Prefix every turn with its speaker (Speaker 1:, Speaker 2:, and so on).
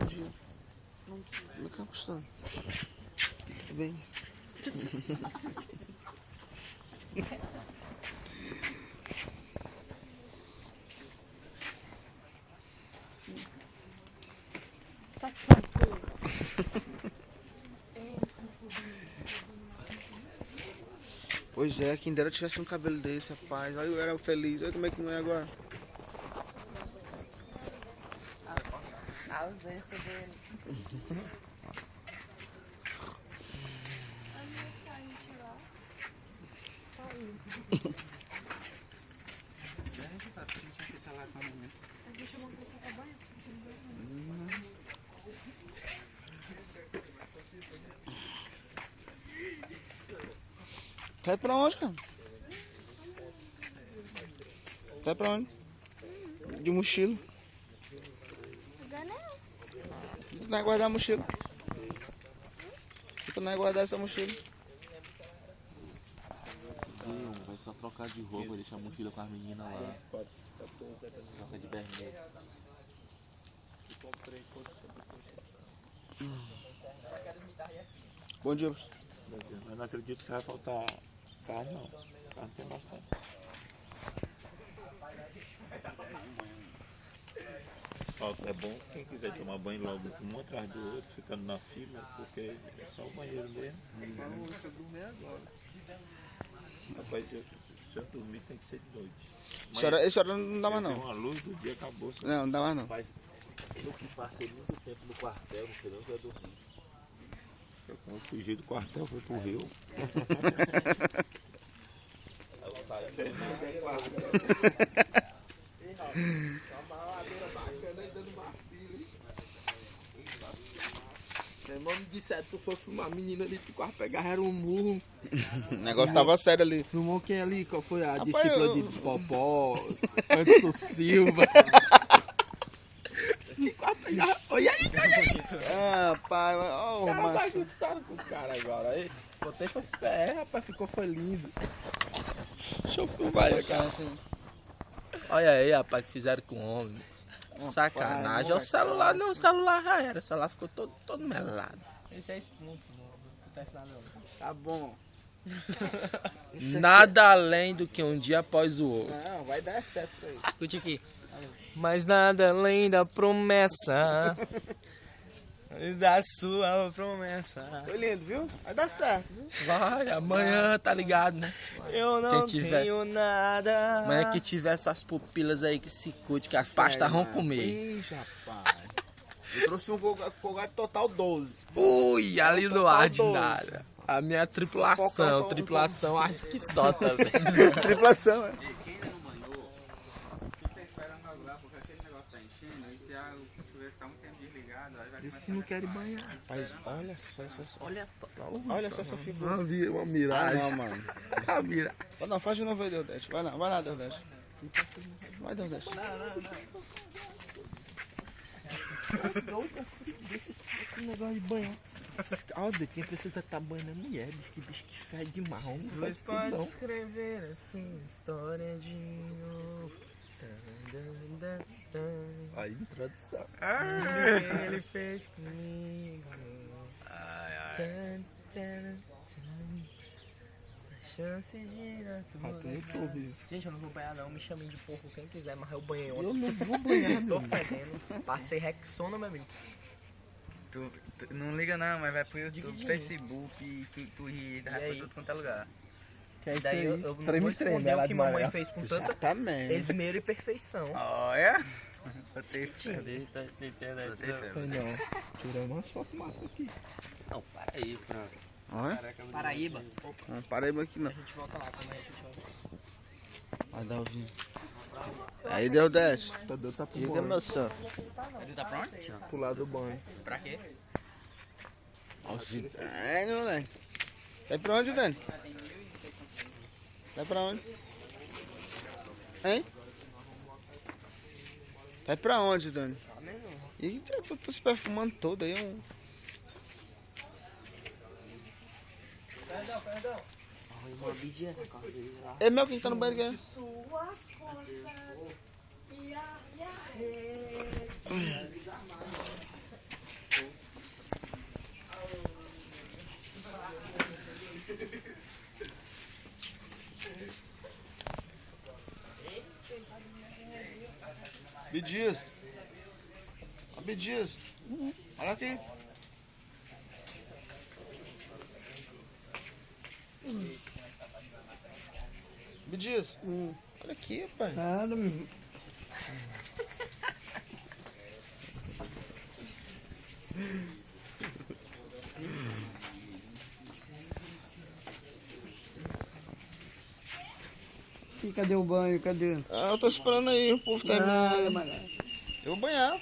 Speaker 1: dia. Como é que é, pastor? Tudo bem? Pois é, quem dera tivesse um cabelo desse, rapaz. Olha, eu era feliz, olha como é que não é agora.
Speaker 2: A ausência dele.
Speaker 1: Tá pra onde, cara? Tá pra onde? De mochila. Tu não vai guardar a mochila? Tu não vai guardar essa mochila?
Speaker 3: Vai só trocar de roupa, deixar a mochila com as meninas lá. Troca de vermelho.
Speaker 1: Bom dia, pastor.
Speaker 3: Eu não acredito que vai faltar carne, não. Carne tem bastante. Ó, é bom quem quiser tomar banho logo um atrás do outro, ficando na fila, porque é só o banheiro mesmo.
Speaker 1: Você dormir agora.
Speaker 3: Rapaz, se eu dormir tem que ser de noite.
Speaker 1: Esse hora não dá mais não.
Speaker 3: Uma luz do dia acabou.
Speaker 1: Não dá mais não.
Speaker 3: Rapaz, eu que passei muito tempo no quartel, não sei nem onde eu dormi. Eu fugi do quartel, fui pro Rio. Eu saí do
Speaker 2: Meu irmão me disse, tu foi filmar a menina ali, tu quase pegava, era um murro.
Speaker 1: O negócio tava sério ali.
Speaker 2: Filmou quem ali? Qual foi a
Speaker 1: Rapaz,
Speaker 2: discípula de Popó? Anderson Silva. Quase pegava. Olha aí,
Speaker 1: Ah, pai, ó,
Speaker 2: cara
Speaker 1: macho.
Speaker 2: bagunçaram com o cara agora. Aí, botei foi fé, rapaz, foi lindo. Deixa eu filmar aí, cara. Olha aí, rapaz, que fizeram com o homem. Sacanagem. É o celular, não, o celular já era. O celular ficou todo melado.
Speaker 4: Esse é espinho, não acontece nada não.
Speaker 1: Tá bom.
Speaker 2: Nada além do que um dia após o outro.
Speaker 1: Não, vai dar certo aí.
Speaker 4: Escute aqui. Mas nada além da promessa. Da sua promessa.
Speaker 1: Foi lindo, viu? Vai dar certo, viu?
Speaker 2: Vai, amanhã, tá ligado, né?
Speaker 4: Eu não
Speaker 2: Quem tiver-
Speaker 4: tenho nada.
Speaker 2: Amanhã que tiver essas pupilas aí que se curte, que as pastas vão comer.
Speaker 1: Ih, rapaz. Eu trouxe um Colgate Total 12.
Speaker 2: Ui, ali no
Speaker 1: Total
Speaker 2: ar de
Speaker 1: 12.
Speaker 2: nada. A minha tripulação,
Speaker 1: Total-
Speaker 2: tripulação arde que só também.
Speaker 1: Triplação, é.
Speaker 5: Quem ainda não banhou, fica esperando regular, porque aquele negócio tá enchendo, e se a chuveiro ficar muito tempo desligado, aí vai
Speaker 2: Isso que não querem banhar.
Speaker 1: Mas olha só essa...
Speaker 2: Olha só.
Speaker 1: Olha só essa figura.
Speaker 2: Uma
Speaker 1: Ah,
Speaker 2: miragem.
Speaker 1: não, mano.
Speaker 2: Uma miragem.
Speaker 1: Não, faz de novo aí, Deodeste. Vai lá, Deodeste. Vai, Deodeste.
Speaker 2: Desses negócio de banhar. Olha, quem precisa estar banhando é mulher, bicho, que bicho que fede marrom. Não faz tudo
Speaker 4: Pode
Speaker 2: não.
Speaker 4: escrever a sua história de novo.
Speaker 2: Aí, introdução.
Speaker 4: Ele fez comigo. A chance de dar tudo. Gente, eu não vou banhar não, me chamem de porco quem quiser, mas eu banhei ontem.
Speaker 2: Eu não vou banhar,
Speaker 4: Tô
Speaker 2: meu.
Speaker 4: fedendo. Passei Rexona, meu amigo.
Speaker 5: Tu não liga não, mas vai pro YouTube,
Speaker 4: Diga,
Speaker 5: Facebook, Twitter, vai pra
Speaker 4: aí?
Speaker 5: tudo quanto é lugar.
Speaker 2: Que é isso
Speaker 4: Daí
Speaker 2: aí.
Speaker 4: eu não vou
Speaker 2: Treme,
Speaker 4: esconder
Speaker 2: ela
Speaker 4: o que
Speaker 2: de
Speaker 4: mamãe
Speaker 2: amarelo.
Speaker 4: fez com tanta
Speaker 1: Exatamente.
Speaker 4: esmero e perfeição.
Speaker 5: Olha! Botei fé.
Speaker 2: Foi não. Tirando umas fotos massas aqui.
Speaker 3: Não, para aí, Franco.
Speaker 1: Olha.
Speaker 4: Paraíba.
Speaker 1: Não, para aí aqui não.
Speaker 4: A gente volta lá quando a gente volta.
Speaker 1: Vai dar o vinho. Aí, Deodeste.
Speaker 2: Tadeu tá pro
Speaker 1: Diga,
Speaker 2: banho.
Speaker 1: meu senhor.
Speaker 5: Ele tá pronto?
Speaker 2: Pro lado do banho.
Speaker 5: Pra quê?
Speaker 1: Ó, Zidane, moleque. Vai pra onde, Dani? Vai pra onde? Hein? Vai pra onde, Dani? Ih, eu tô se perfumando todo aí.
Speaker 4: Uma bidinha essa calça aí.
Speaker 1: É meu quem tá no banheiro aqui.
Speaker 4: Suas forças.
Speaker 1: Bidias. Bidias. Olha aqui. Bidias. Olha aqui, pai.
Speaker 6: Nada, meu. E cadê o banho? Cadê?
Speaker 1: Ah, eu tô esperando aí, o povo terminar.
Speaker 6: Nada, mano.
Speaker 1: Eu vou banhar.